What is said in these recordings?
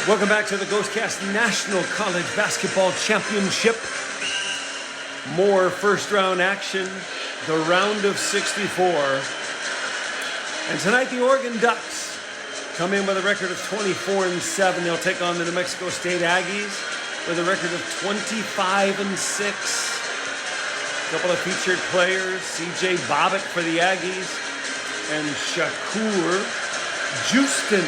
Welcome back to the ghostcast National College Basketball Championship. More first-round action, the round of 64. And tonight the Oregon Ducks come in with a record of 24-7. They'll take on the New Mexico State Aggies with a record of 25-6. A couple of featured players, C.J. Bobbitt for the Aggies and Shakur Houston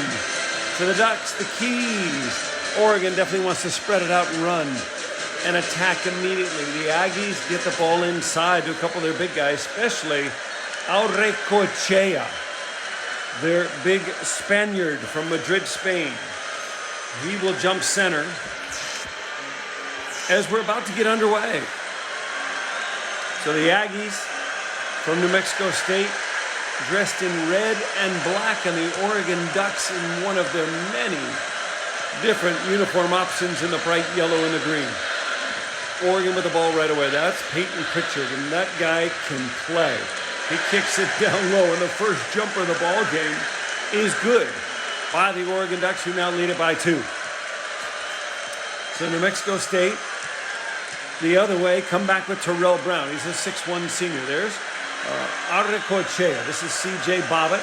for the Ducks. The keys. Oregon definitely wants to spread it out and run and attack immediately. The Aggies get the ball inside to a couple of their big guys, especially Aurrecoechea, their big Spaniard from Madrid, Spain. He will jump center as we're about to get underway. So the Aggies from New Mexico State dressed in red and black, and the Oregon Ducks in one of their many different uniform options in the bright yellow and the green. Oregon with the ball right away. That's Peyton Pritchard, and that guy can play. He kicks it down low, and the first jumper of the ball game is good by the Oregon Ducks, who now lead it by 2. So New Mexico State, the other way, come back with Terrell Brown. He's a 6'1 senior. There's Aurrecoechea. This is C.J. Bobbitt.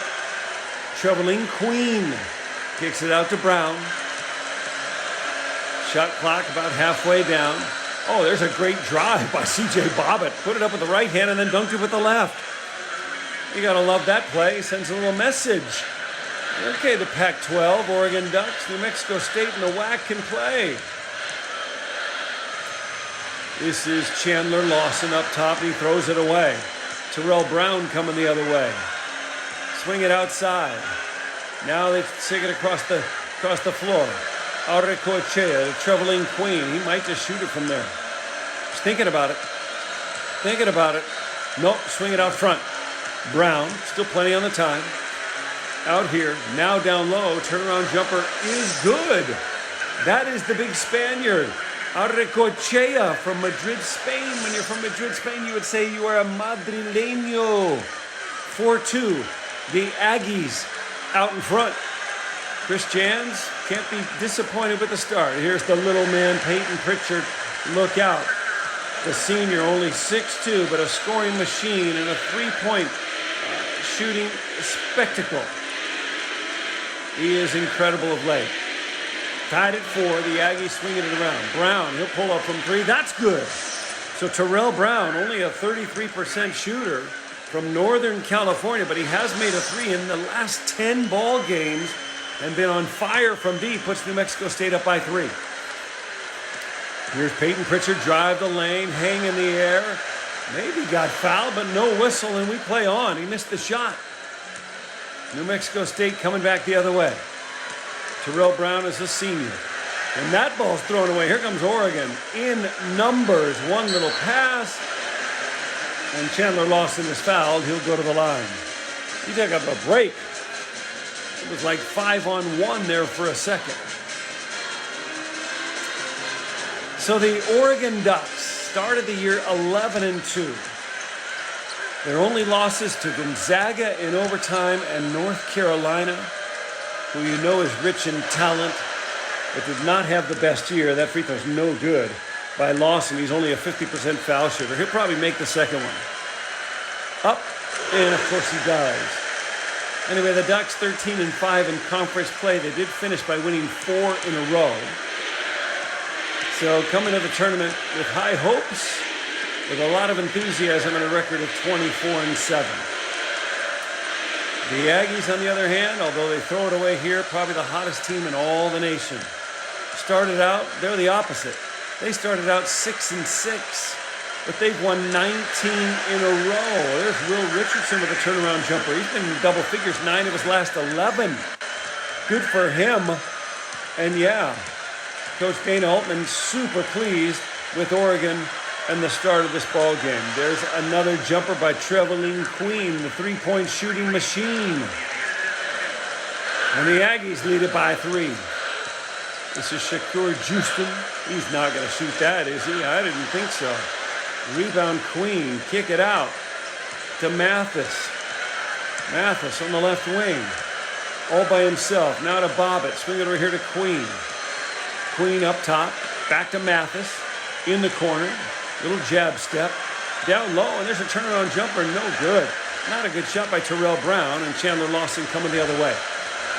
Trevelin Queen kicks it out to Brown. Shot clock about halfway down. Oh, there's a great drive by C.J. Bobbitt. Put it up with the right hand and then dunked it with the left. You got to love that play. He sends a little message. Okay, the Pac-12, Oregon Ducks, New Mexico State, and the WAC can play. This is Chandler Lawson up top. He throws it away. Terrell Brown coming the other way. Swing it outside. Now they take it across the floor. Aurrecoechea, the Trevelin Queen. He might just shoot it from there. Just thinking about it. Nope, swing it out front. Brown, still plenty on the time. Out here, now down low. Turnaround jumper is good. That is the big Spaniard. Aurrecoechea from Madrid, Spain. When you're from Madrid, Spain, you would say you are a madrileño. 4-2. The Aggies out in front. Chris Jans can't be disappointed with the start. Here's the little man, Peyton Pritchard. Look out. The senior, only 6'2", but a scoring machine and a three-point shooting spectacle. He is incredible of late. Tied at 4. The Aggies swinging it around. Brown, he'll pull up from 3. That's good. So Terrell Brown, only a 33% shooter from Northern California, but he has made a 3 in the last 10 ball games and been on fire from deep. Puts New Mexico State up by 3. Here's Peyton Pritchard, drive the lane, hang in the air. Maybe got fouled, but no whistle, and we play on. He missed the shot. New Mexico State coming back the other way. Terrell Brown is a senior. And that ball's thrown away. Here comes Oregon in numbers. One little pass. And Chandler Lawson is fouled. He'll go to the line. He took up a break. It was like 5-on-1 there for a second. So the Oregon Ducks started the year 11-2. Their only losses to Gonzaga in overtime and North Carolina, who you know is rich in talent, but did not have the best year. That free throw's no good by Lawson. He's only a 50% foul shooter. He'll probably make the second one. Up, and of course he does. Anyway, the Ducks 13-5 in conference play. They did finish by winning 4 in a row. So coming to the tournament with high hopes, with a lot of enthusiasm and a record of 24-7. The Aggies, on the other hand, although they throw it away here, probably the hottest team in all the nation. Started out, they're the opposite. They started out 6-6, but they've won 19 in a row. There's Will Richardson with a turnaround jumper. He's been in double figures 9 of his last 11. Good for him. And yeah, Coach Dana Altman super pleased with Oregon and the start of this ball game. There's another jumper by Trevelin Queen, the three-point shooting machine. And the Aggies lead it by 3. This is Shakur Houston. He's not going to shoot that, is he? I didn't think so. Rebound Queen, kick it out to Mathis. Mathis on the left wing, all by himself. Now to Bobbitt, swing it over here to Queen. Queen up top, back to Mathis, in the corner, little jab step, down low, and there's a turnaround jumper, no good. Not a good shot by Terrell Brown, and Chandler Lawson coming the other way.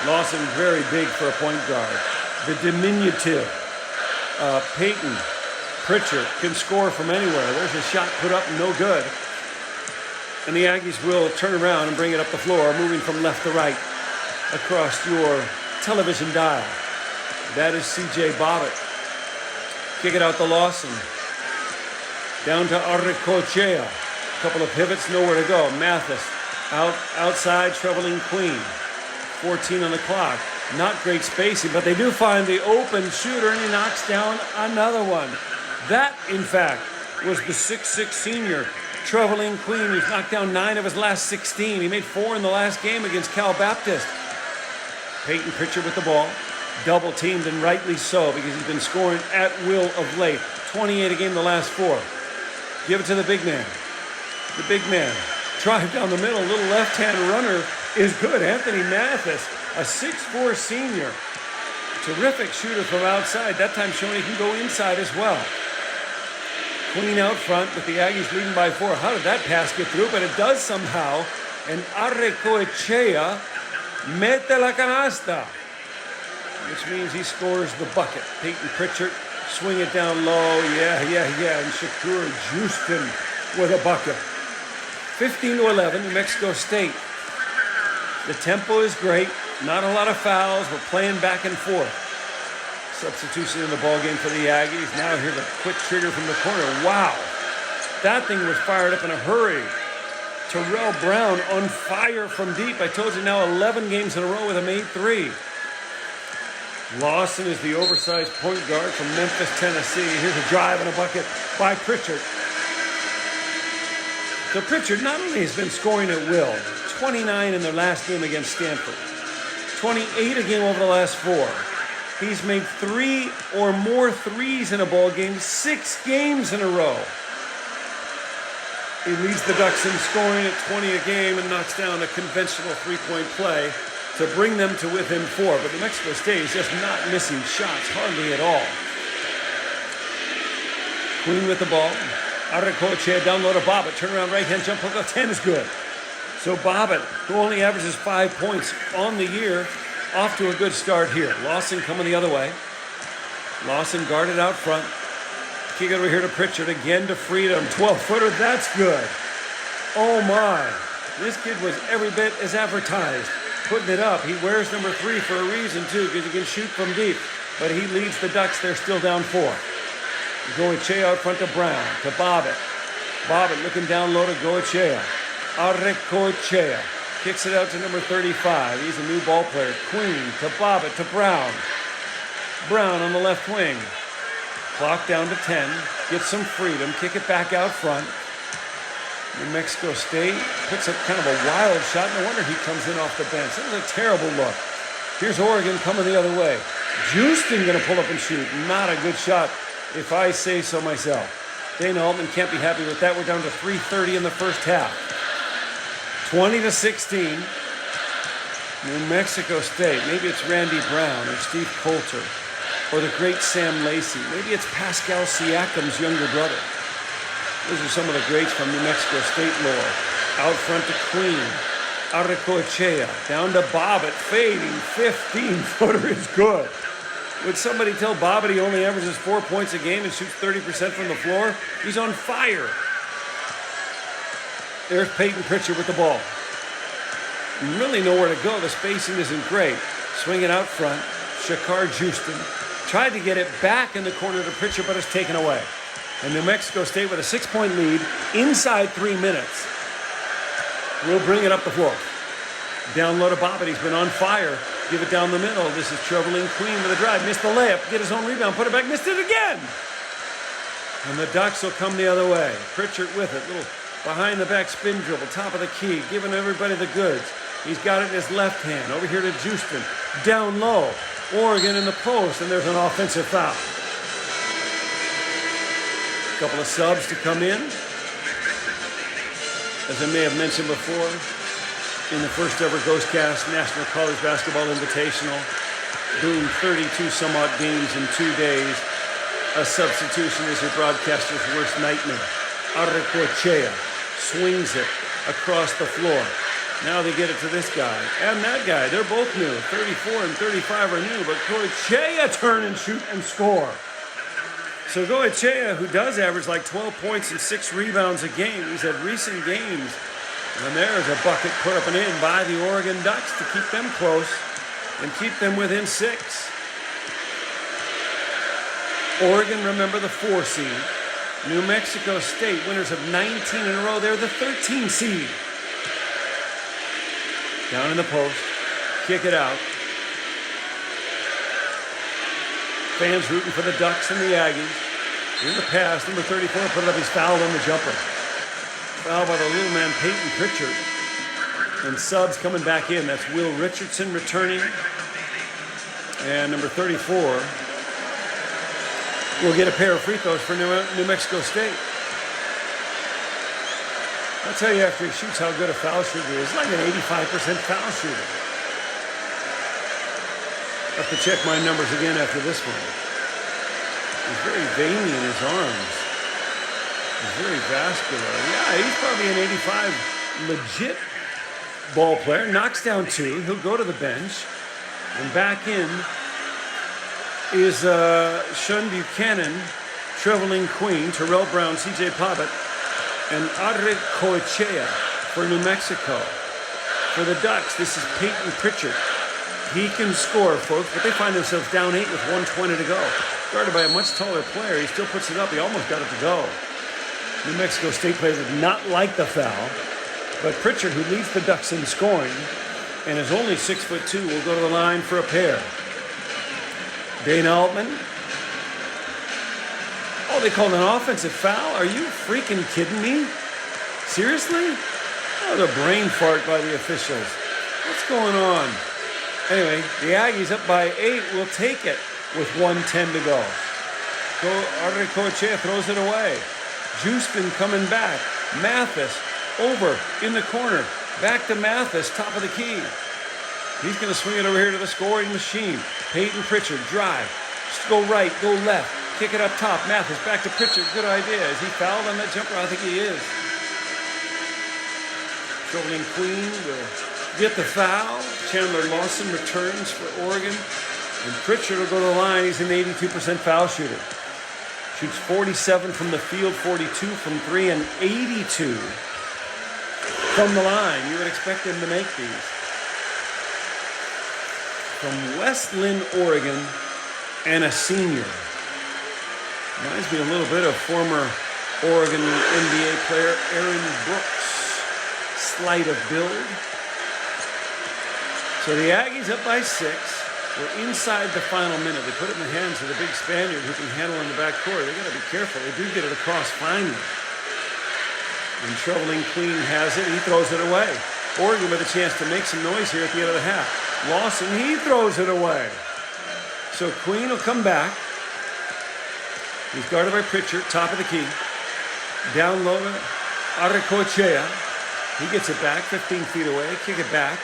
Lawson very big for a point guard. The diminutive Peyton Pritchard can score from anywhere. There's a shot put up, no good. And the Aggies will turn around and bring it up the floor, moving from left to right across your television dial. That is C.J. Bobbitt. Kick it out to Lawson. Down to Arrecochea. A couple of pivots, nowhere to go. Mathis outside, troubling Queen. 14 on the clock. Not great spacing, but they do find the open shooter, and he knocks down another one. That, in fact, was the 6'6 senior, Trevelin Queen, who's knocked down 9 of his last 16. He made 4 in the last game against Cal Baptist. Peyton Pritchard with the ball. Double teamed, and rightly so, because he's been scoring at will of late. 28 a game the last 4. Give it to the big man. The big man. Drive down the middle. Little left-hand runner is good. Anthony Mathis, a 6'4 senior. Terrific shooter from outside. That time showing he can go inside as well. Queen out front with the Aggies leading by 4. How did that pass get through? But it does somehow. And Arrecochea mete la canasta, which means he scores the bucket. Peyton Pritchard, swing it down low. Yeah. And Shakur Houston with a bucket. 15-11, New Mexico State. The tempo is great. Not a lot of fouls. We're playing back and forth. Substitution in the ballgame for the Aggies. Now here's a quick trigger from the corner. Wow. That thing was fired up in a hurry. Terrell Brown on fire from deep. I told you now 11 games in a row with a made 3. Lawson is the oversized point guard from Memphis, Tennessee. Here's a drive and a bucket by Pritchard. So Pritchard not only has been scoring at will, 29 in their last game against Stanford, 28 a game over the last 4. He's made 3 or more threes in a ball game 6 games in a row. He leads the Ducks in scoring at 20 a game and knocks down a conventional three-point play to bring them to within 4. But New Mexico State is just not missing shots, hardly at all. Queen with the ball. Arrecochea down low to Bobbitt. Turnaround right-hand jump hook. 10 is good. So Bobbitt, who only averages 5 points on the year, off to a good start here. Lawson coming the other way. Lawson guarded out front. Kick it over here to Pritchard. Again to Freedom. 12-footer. That's good. Oh, my. This kid was every bit as advertised. Putting it up. He wears number 3 for a reason, too, because he can shoot from deep. But he leads the Ducks. They're still down 4. Goichea out front to Brown. To Bobbitt. Bobbitt looking down low to Goichea. Arrecochea. Kicks it out to number 35. He's a new ball player. Queen to Bobbitt to Brown. Brown on the left wing. Clock down to 10. Gets some freedom. Kick it back out front. New Mexico State puts up kind of a wild shot. No wonder he comes in off the bench. That was a terrible look. Here's Oregon coming the other way. Houston going to pull up and shoot. Not a good shot, if I say so myself. Dana Altman can't be happy with that. We're down to 3:30 in the first half. 20-16. New Mexico State. Maybe it's Randy Brown or Steve Coulter or the great Sam Lacey. Maybe it's Pascal Siakam's younger brother. Those are some of the greats from New Mexico State lore. Out front to Queen. Arrecochea. Down to Bobbitt. Fading. 15-footer is good. Would somebody tell Bobbitt he only averages 4 points a game and shoots 30% from the floor? He's on fire. There's Peyton Pritchard with the ball. Really nowhere to go. The spacing isn't great. Swing it out front. Shakar Houston tried to get it back in the corner to Pritchard, but it's taken away. And New Mexico State with a 6-point lead inside 3 minutes. We'll bring it up the floor. Down low to Bobbitt. He's been on fire. Give it down the middle. This is Trevelin Queen with a drive. Missed the layup. Get his own rebound. Put it back. Missed it again. And the Ducks will come the other way. Pritchard with it. Little behind the back spin dribble. Top of the key. Giving everybody the goods. He's got it in his left hand. Over here to Houston. Down low. Oregon in the post. And there's an offensive foul. A couple of subs to come in. As I may have mentioned before, in the first ever ghostcast National College Basketball Invitational, doing 32 some odd games in 2 days. A substitution is your broadcaster's worst nightmare. Arrecochea swings it across the floor. Now they get it to this guy and that guy. They're both new. 34 and 35 are new, but Goichea turn and shoot and score. So Goichea, who does average like 12 points and 6 rebounds a game, he's had recent games. And there's a bucket put up and in by the Oregon Ducks to keep them close and keep them within 6. Oregon, remember, the 4 seed. New Mexico State, winners of 19 in a row. They're the 13 seed. Down in the post. Kick it out. Fans rooting for the Ducks and the Aggies. In the pass, number 34 put it up. He's fouled on the jumper. Foul by the little man, Peyton Pritchard. And subs coming back in. That's Will Richardson returning. And number 34 will get a pair of free throws for New Mexico State. I'll tell you after he shoots how good a foul shooter is. He's like an 85% foul shooter. I have to check my numbers again after this one. He's very veiny in his arms. He's very vascular. Yeah, he's probably an 85 legit ball player. Knocks down 2. He'll go to the bench. And back in is Sean Buchanan, Trevelin Queen, Terrell Brown, C.J. Pobbitt, and Arrecochea for New Mexico. For the Ducks, this is Peyton Pritchard. He can score, folks, but they find themselves down 8 with 1:20 to go. Guarded by a much taller player, he still puts it up. He almost got it to go. New Mexico State players did not like the foul, but Pritchard, who leads the Ducks in scoring and is only 6'2", will go to the line for a pair. Dana Altman. Oh, they called an offensive foul? Are you freaking kidding me? Seriously? Oh, the brain fart by the officials. What's going on? Anyway, the Aggies up by 8 will take it with 1:10 to go. Arrecochea throws it away. Justin coming back. Mathis over in the corner. Back to Mathis, top of the key. He's going to swing it over here to the scoring machine. Peyton Pritchard, drive. Go right, go left. Kick it up top. Mathis back to Pritchard. Good idea. Is he fouled on that jumper? I think he is. Trevelin Queen will get the foul. Chandler Lawson returns for Oregon. And Pritchard will go to the line. He's an 82% foul shooter. Shoots 47 from the field, 42 from 3, and 82 from the line. You would expect him to make these. From West Linn, Oregon, and a senior. Reminds me a little bit of former Oregon NBA player Aaron Brooks. Slight of build. So the Aggies up by 6. We're inside the final minute. They put it in the hands of the big Spaniard who can handle in the backcourt. They got to be careful. They do get it across finally. And Trevelin Queen has it. He throws it away. Oregon with a chance to make some noise here at the end of the half. Lawson, he throws it away. So Queen will come back. He's guarded by Pritchard, top of the key. Down low to Arrecochea. He gets it back, 15 feet away. Kick it back.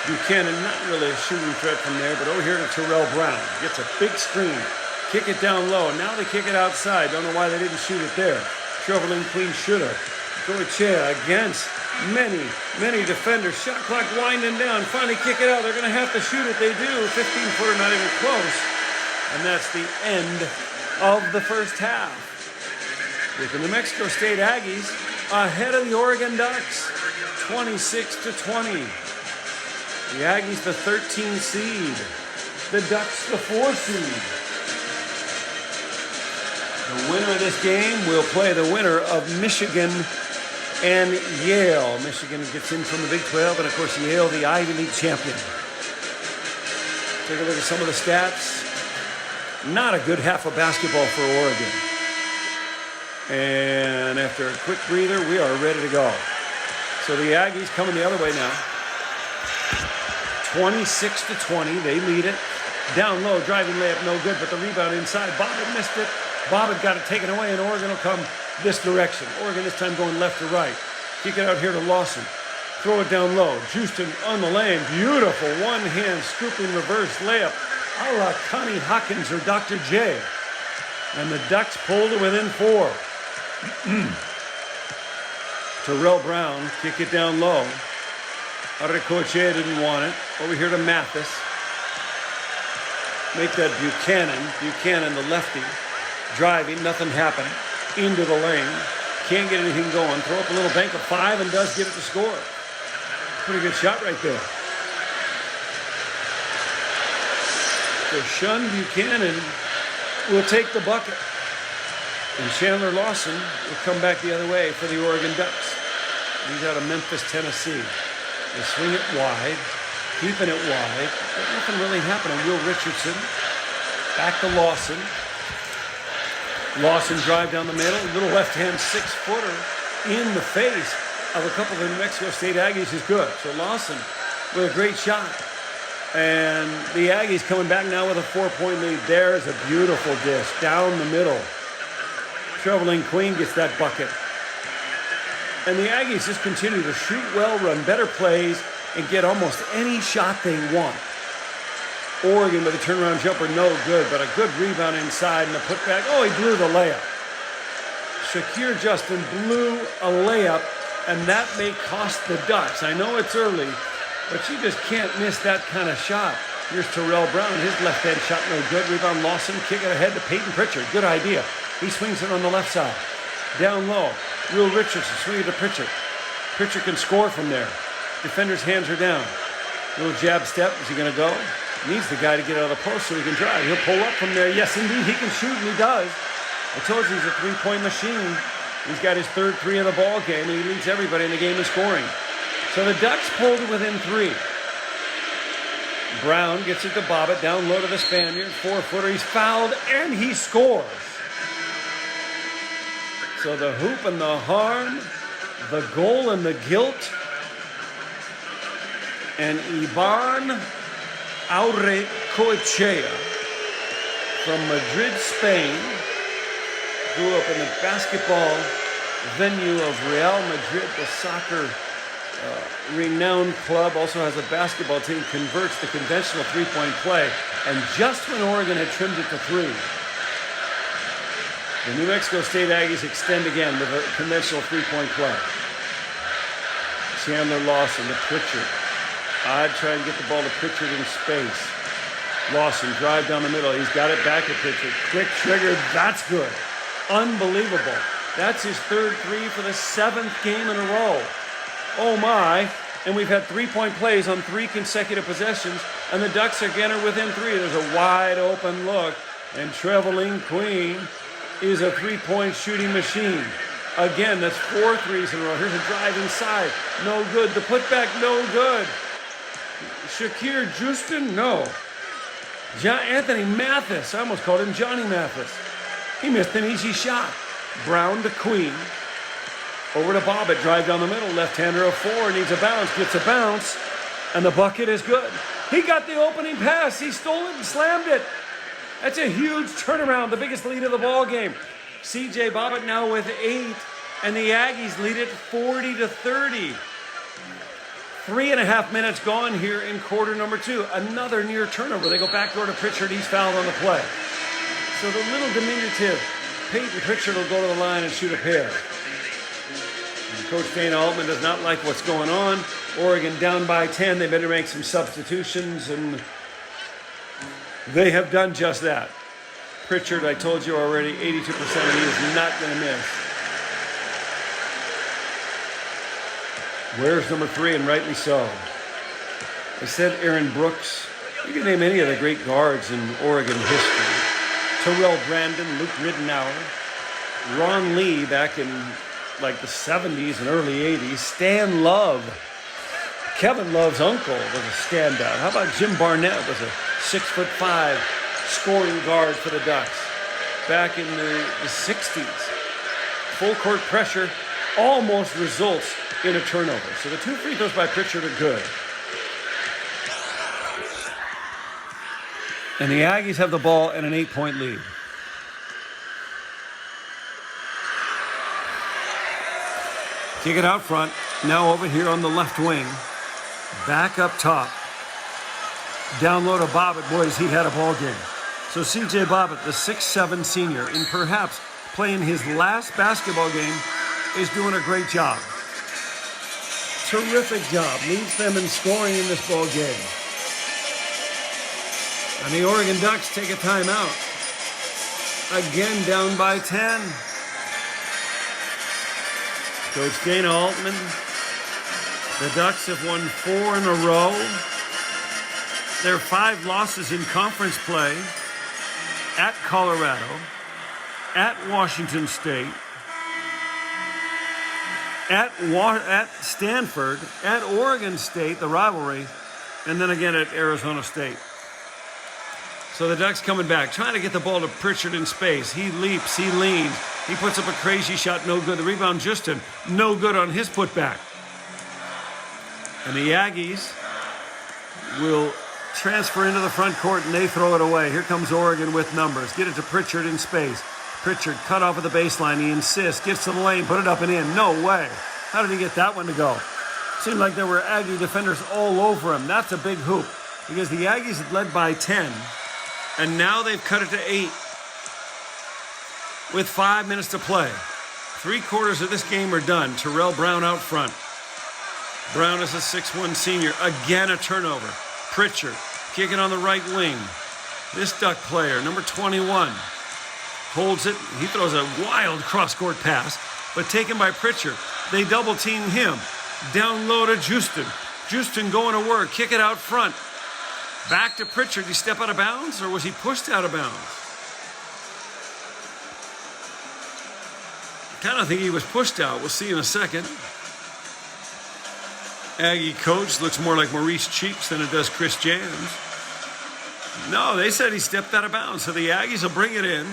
Buchanan, not really a shooting threat from there, but over here to Terrell Brown. Gets a big screen. Kick it down low. And now they kick it outside. Don't know why they didn't shoot it there. Trevelin Queen should have. Goichea against many defenders. Shot clock winding down. Finally kick it out. They're going to have to shoot it. They do. 15-footer, not even close. And that's the end of the first half. With the New Mexico State Aggies ahead of the Oregon Ducks, 26-20. The Aggies, the 13 seed. The Ducks, the 4 seed. The winner of this game will play the winner of Michigan and Yale. Michigan gets in from the Big 12, and of course Yale, the Ivy League champion. Take a look at some of the stats. Not a good half of basketball for Oregon. And after a quick breather, we are ready to go. So the Aggies coming the other way now. 26-20, they lead it. Down low, driving layup, no good, but the rebound inside. Bobbitt missed it. Bobbitt got it taken away, and Oregon will come this direction. Oregon this time going left to right. Kick it out here to Lawson. Throw it down low. Houston on the lane. Beautiful one-hand scooping reverse layup a la Connie Hawkins or Dr. J. And the Ducks pulled to within 4. Terrell Brown, kick it down low. Arrecochea didn't want it. Over here to Mathis. Make that Buchanan. Buchanan, the lefty. Driving, nothing happened. Into the lane. Can't get anything going. Throw up a little bank of 5 and does get it to score. Pretty good shot right there. So Shun Buchanan will take the bucket. And Chandler Lawson will come back the other way for the Oregon Ducks. He's out of Memphis, Tennessee. They swing it wide, keeping it wide, but nothing really happening. Will Richardson, back to Lawson. Lawson drive down the middle, little left-hand 6-footer in the face of a couple of the New Mexico State Aggies is good. So Lawson with a great shot. And the Aggies coming back now with a 4-point lead. There's a beautiful dish down the middle. Trevelin Queen gets that bucket. And the Aggies just continue to shoot well, run better plays, and get almost any shot they want. Oregon with a turnaround jumper, no good, but a good rebound inside and a putback. Oh, he blew the layup. Shakir Justin blew a layup, and that may cost the Ducks. I know it's early, but you just can't miss that kind of shot. Here's Terrell Brown, his left-hand shot no good. Rebound Lawson, kick it ahead to Peyton Pritchard. Good idea. He swings it on the left side. Down low, Will Richardson swing it to Pritchard. Pritchard can score from there. Defender's hands are down. Little jab step, is he gonna go? Needs the guy to get out of the post so he can drive. He'll pull up from there. Yes, indeed, he can shoot, and he does. I told you he's a three-point machine. He's got his third 3 of the ball game, and he leads everybody in the game in scoring. So the Ducks pulled it within 3. Brown gets it to Bobbitt, down low to the Spaniard. 4-footer, he's fouled, and he scores. So the hoop and the harm, the goal and the guilt, and Iban Aurrecoechea from Madrid, Spain, grew up in the basketball venue of Real Madrid, the soccer renowned club, also has a basketball team, converts the conventional three-point play, and just when Oregon had trimmed it to 3, the New Mexico State Aggies extend again with a conventional three-point play. Chandler Lawson to Pritchard. I'd try and get the ball to Pritchard in space. Lawson drive down the middle. He's got it back to Pritchard. Quick trigger. That's good. Unbelievable. That's his third 3 for the 7th game in a row. Oh my. And we've had 3-point plays on 3 consecutive possessions, and the Ducks again are within 3. There's a wide open look, and Trevelin Queen is a 3-point shooting machine. Again, that's 4 threes in a row. Here's a drive inside. No good. The putback, no good. Shakir Justin, no. Anthony Mathis, I almost called him Johnny Mathis. He missed an easy shot. Brown to Queen. Over to Bobbitt, drive down the middle. Left-hander of 4, needs a bounce, gets a bounce, and the bucket is good. He got the opening pass. He stole it and slammed it. That's a huge turnaround, the biggest lead of the ball game. C.J. Bobbitt now with 8, and the Aggies lead it 40-30. 3.5 minutes gone here in quarter number 2. Another near turnover. They go backdoor to Pritchard. He's fouled on the play. So the little diminutive Peyton Pritchard will go to the line and shoot a pair. And Coach Dana Altman does not like what's going on. Oregon down by 10. They better make some substitutions, and they have done just that. Pritchard, I told you already, 82%, and he is not going to miss. Where's number 3, and rightly so. I said Aaron Brooks. You can name any of the great guards in Oregon history. Terrell Brandon, Luke Ridenour, Ron Lee back in like the 70s and early 80s, Stan Love. Kevin Love's uncle was a standout. How about Jim Barnett was a 6'5" scoring guard for the Ducks back in the 60s. Full court pressure almost results in a turnover. So the 2 free throws by Pritchard are good. And the Aggies have the ball and an 8-point lead. Kick it out front. Now over here on the left wing, back up top. Down low to Bobbitt. Boys, he had a ball game. So C.J. Bobbitt, the 6'7" senior, in perhaps playing his last basketball game, is doing a great job. Terrific job. Leads them in scoring in this ball game. And the Oregon Ducks take a timeout. Again down by 10. Coach Dana Altman. The Ducks have won 4 in a row. Their 5 losses in conference play at Colorado, at Washington State, at Stanford, at Oregon State, the rivalry, and then again at Arizona State. So the Ducks coming back, trying to get the ball to Pritchard in space. He leaps, he leans, he puts up a crazy shot, no good. The rebound, Justin, no good on his putback. And the Aggies will transfer into the front court and they throw it away. Here comes Oregon with numbers. Get it to Pritchard in space. Pritchard cut off at the baseline. He insists, gets to the lane, put it up and in. No way. How did he get that one to go? Seemed like there were Aggie defenders all over him. That's a big hoop because the Aggies had led by 10 and now they've cut it to 8 with 5 minutes to play. 3/4 of this game are done. Terrell Brown out front. Brown is a 6'1" senior. Again a turnover. Pritchard kicking on the right wing. This Duck player, number 21, holds it. He throws a wild cross-court pass, but taken by Pritchard. They double-team him. Down low to Justin. Justin going to work. Kick it out front. Back to Pritchard. Did he step out of bounds, or was he pushed out of bounds? I kind of think he was pushed out. We'll see in a second. Aggie coach looks more like Maurice Cheeks than it does Chris Jams. No, they said he stepped out of bounds, so the Aggies will bring it in.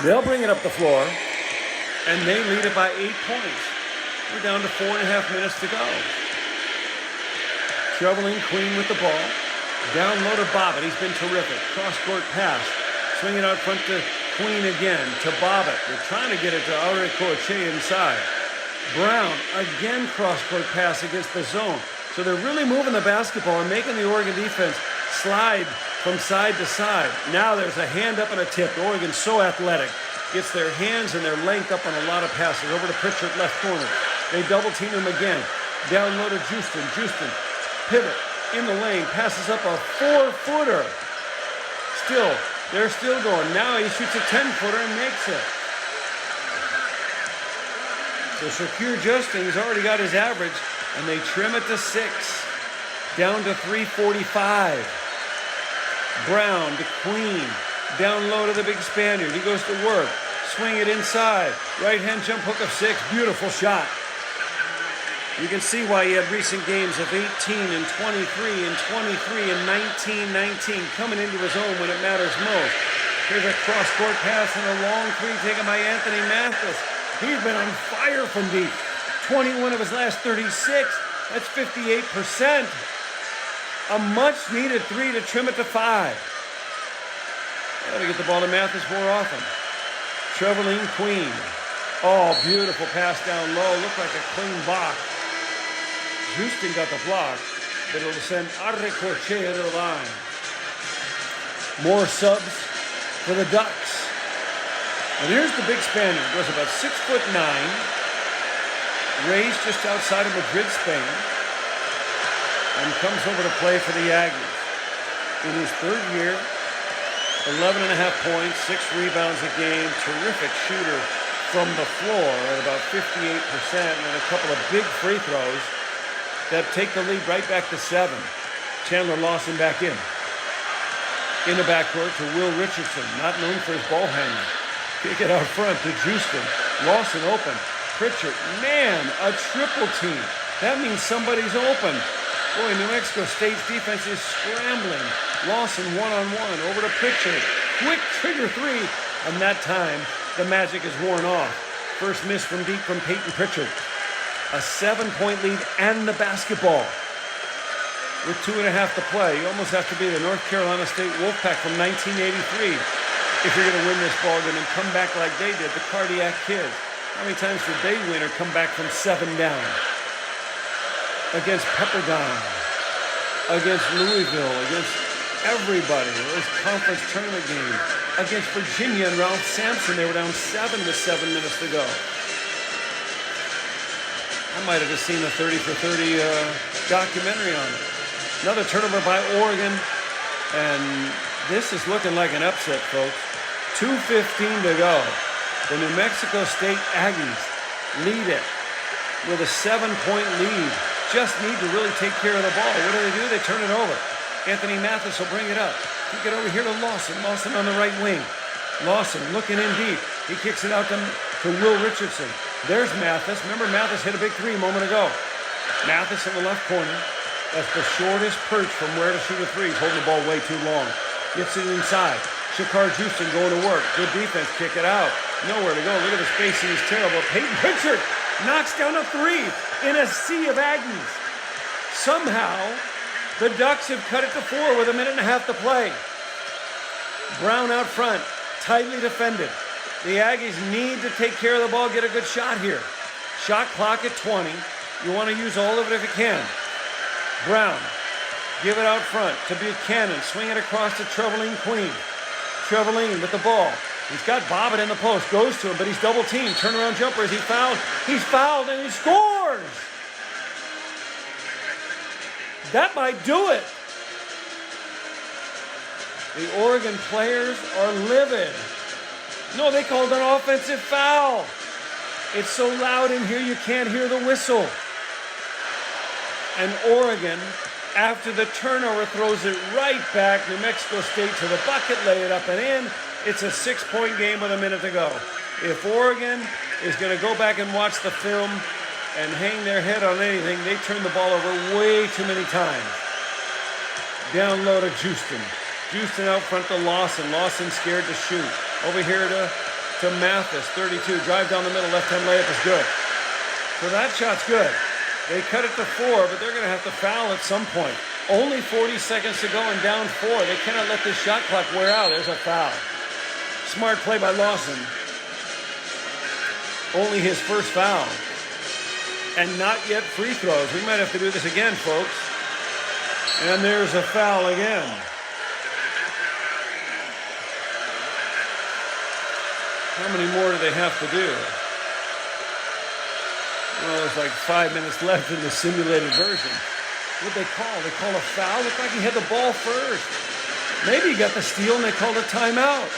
They'll bring it up the floor, and they lead it by 8 points. We're down to 4.5 minutes to go. Shoveling Queen with the ball. Down low to Bobbitt. He's been terrific. Cross-court pass. Swing it out front to Queen again, to Bobbitt. They're trying to get it to Auricoche inside. Brown, again cross-court pass against the zone. So they're really moving the basketball and making the Oregon defense slide from side to side. Now there's a hand up and a tip. Oregon's so athletic. Gets their hands and their length up on a lot of passes. Over to Pritchard, left corner. They double-team him again. Down low to Justin. Justin, pivot, in the lane, passes up a 4-footer. They're still going. Now he shoots a 10-footer and makes it. So Shakir Justin has already got his average, and they trim it to 6. Down to 3:45. Brown to Queen. Down low to the big Spaniard. He goes to work. Swing it inside. Right-hand jump hook of 6. Beautiful shot. You can see why he had recent games of 18 and 23 and 23 and 19 coming into his own when it matters most. Here's a cross-court pass and a long 3 taken by Anthony Mathis. He's been on fire from deep. 21 of his last 36. That's 58%. A much-needed 3 to trim it to 5. Got to get the ball to Mathis more often. Trevelin Queen. Oh, beautiful pass down low. Looked like a clean block. Houston got the block, but it'll send Auricoche to the line. More subs for the Ducks. And here's the big Spaniard. Goes about 6'9", raised just outside of Madrid, Spain, and comes over to play for the Aggies. In his 3rd year, 11.5 points, 6 rebounds a game, terrific shooter from the floor at about 58%, and a couple of big free throws that take the lead right back to 7. Chandler Lawson back in. In the backcourt to Will Richardson, not known for his ball handling. Kick it out front to Justin. Lawson open. Pritchard, man, a triple team. That means somebody's open. Boy, New Mexico State's defense is scrambling. Lawson one-on-one over to Pritchard. Quick trigger 3, and that time the magic is worn off. First miss from deep from Peyton Pritchard. A 7-point lead and the basketball. With 2.5 to play, you almost have to be the North Carolina State Wolfpack from 1983 if you're going to win this ball game and come back like they did, the Cardiac Kids. How many times did they win or come back from 7 down? Against Pepperdine, against Louisville, against everybody. Those conference tournament games. Against Virginia and Ralph Sampson, they were down 7 with 7 minutes to go. I might have just seen a 30 for 30 documentary on it. Another turnover by Oregon, and this is looking like an upset, folks. 2:15 to go. The New Mexico State Aggies lead it with a 7-point lead. Just need to really take care of the ball. What do? They turn it over. Anthony Mathis will bring it up. Kick it over here to Lawson. Lawson on the right wing. Lawson looking in deep. He kicks it out to Will Richardson. There's Mathis. Remember, Mathis hit a big three a moment ago. Mathis in the left corner. That's the shortest perch from where to shoot a three. He's holding the ball way too long. Gets it inside. Shakar Houston going to work. Good defense. Kick it out. Nowhere to go. Look at the spacing. He's terrible. Peyton Pritchard knocks down a three in a sea of Aggies. Somehow, the Ducks have cut it to 4 with 1.5 minutes to play. Brown out front. Tightly defended. The Aggies need to take care of the ball, get a good shot here. Shot clock at 20. You want to use all of it if you can. Brown, give it out front to Buchanan. Swing it across to Trevelyan Queen. Trevelyan with the ball. He's got Bobbitt in the post. Goes to him, but he's double teamed. Turnaround jumper. Is he fouled? He's fouled and he scores! That might do it. The Oregon players are livid. No, they called an offensive foul. It's so loud in here you can't hear the whistle. And Oregon, after the turnover, throws it right back. New Mexico State to the bucket, lay it up and in. It's a 6-point game with 1 minute to go. If Oregon is going to go back and watch the film and hang their head on anything, they turn the ball over way too many times. Down low to Houston. Houston out front to Lawson. Lawson scared to shoot. Over here to Mathis, 32. Drive down the middle, left-hand layup is good. So that shot's good. They cut it to 4, but they're going to have to foul at some point. Only 40 seconds to go and down 4. They cannot let this shot clock wear out. There's a foul. Smart play by Lawson. Only his first foul. And not yet free throws. We might have to do this again, folks. And there's a foul again. How many more do they have to do? Well, there's like 5 minutes left in the simulated version. What'd they call? They call a foul? Looked like he had the ball first. Maybe he got the steal and they called a timeout.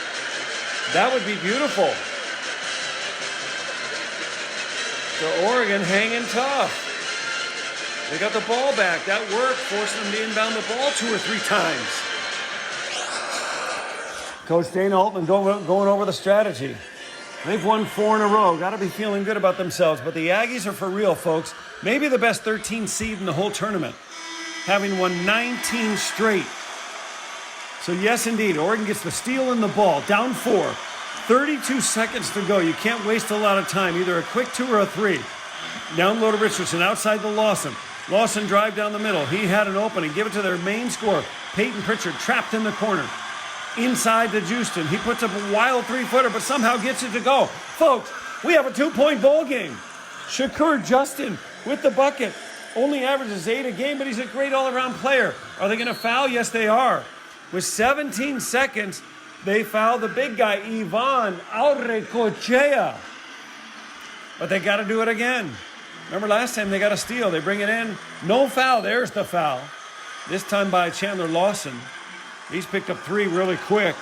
That would be beautiful. So Oregon hanging tough. They got the ball back. That worked, forcing them to inbound the ball 2 or 3 times. Coach Dana Altman going over the strategy. They've won 4 in a row. Got to be feeling good about themselves. But the Aggies are for real, folks. Maybe the best 13 seed in the whole tournament, having won 19 straight. So yes, indeed, Oregon gets the steal and the ball. Down 4. 32 seconds to go. You can't waste a lot of time. Either a quick 2 or a 3. Down low to Richardson, outside the Lawson. Lawson drive down the middle. He had an opening. Give it to their main scorer, Peyton Pritchard, trapped in the corner. Inside to Houston. He puts up a wild 3-footer, but somehow gets it to go. Folks, we have a 2-point ball game. Shakur Justin with the bucket. Only averages 8 a game, but he's a great all-around player. Are they going to foul? Yes, they are. With 17 seconds, they foul the big guy, Ivan Aurrecochea. But they got to do it again. Remember last time they got a steal. They bring it in. No foul. There's the foul. This time by Chandler Lawson. He's picked up 3 really quick.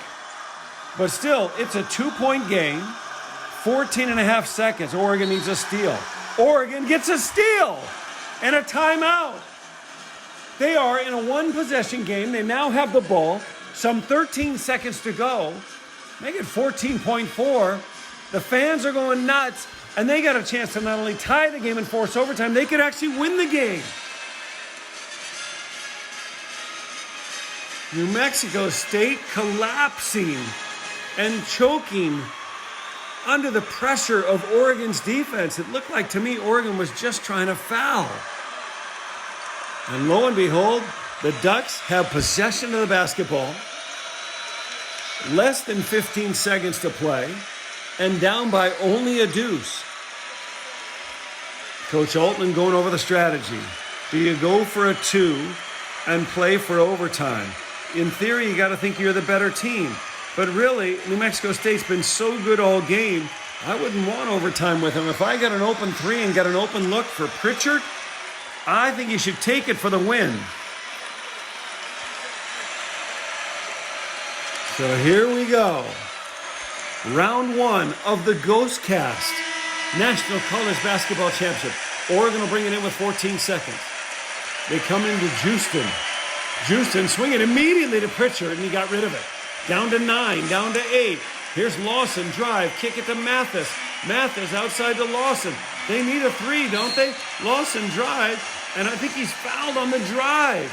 But still, it's a 2-point game. 14.5 seconds. Oregon needs a steal. Oregon gets a steal and a timeout. They are in a 1-possession game. They now have the ball. Some 13 seconds to go. Make it 14.4. The fans are going nuts. And they got a chance to not only tie the game and force overtime, they could actually win the game. New Mexico State collapsing and choking under the pressure of Oregon's defense. It looked like to me Oregon was just trying to foul. And lo and behold, the Ducks have possession of the basketball. Less than 15 seconds to play and down by only a deuce. Coach Altman going over the strategy. Do you go for a 2 and play for overtime? In theory, you got to think you're the better team. But really, New Mexico State's been so good all game, I wouldn't want overtime with them. If I got an open 3 and got an open look for Pritchard, I think you should take it for the win. So here we go. Round 1 of the ghostcast. National College Basketball Championship. Oregon will bring it in with 14 seconds. They come into Houston. Houston swinging immediately to Pritchard, and he got rid of it. Down to 9, down to 8. Here's Lawson, drive, kick it to Mathis. Mathis outside to Lawson. They need a 3, don't they? Lawson drive, and I think he's fouled on the drive.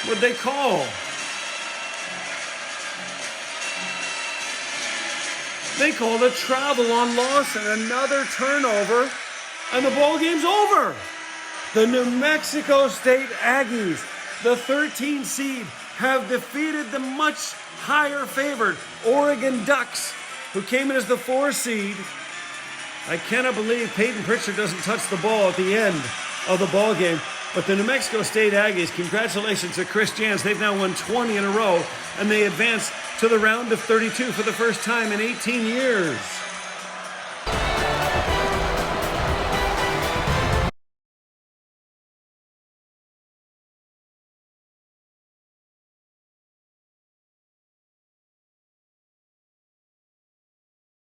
What'd they call? They called a travel on Lawson, another turnover, and the ball game's over. The New Mexico State Aggies, the 13 seed, have defeated the much higher favored Oregon Ducks, who came in as the 4 seed. I cannot believe Peyton Pritchard doesn't touch the ball at the end of the ball game. But the New Mexico State Aggies, congratulations to Chris Jans. They've now won 20 in a row, and they advance to the round of 32 for the first time in 18 years.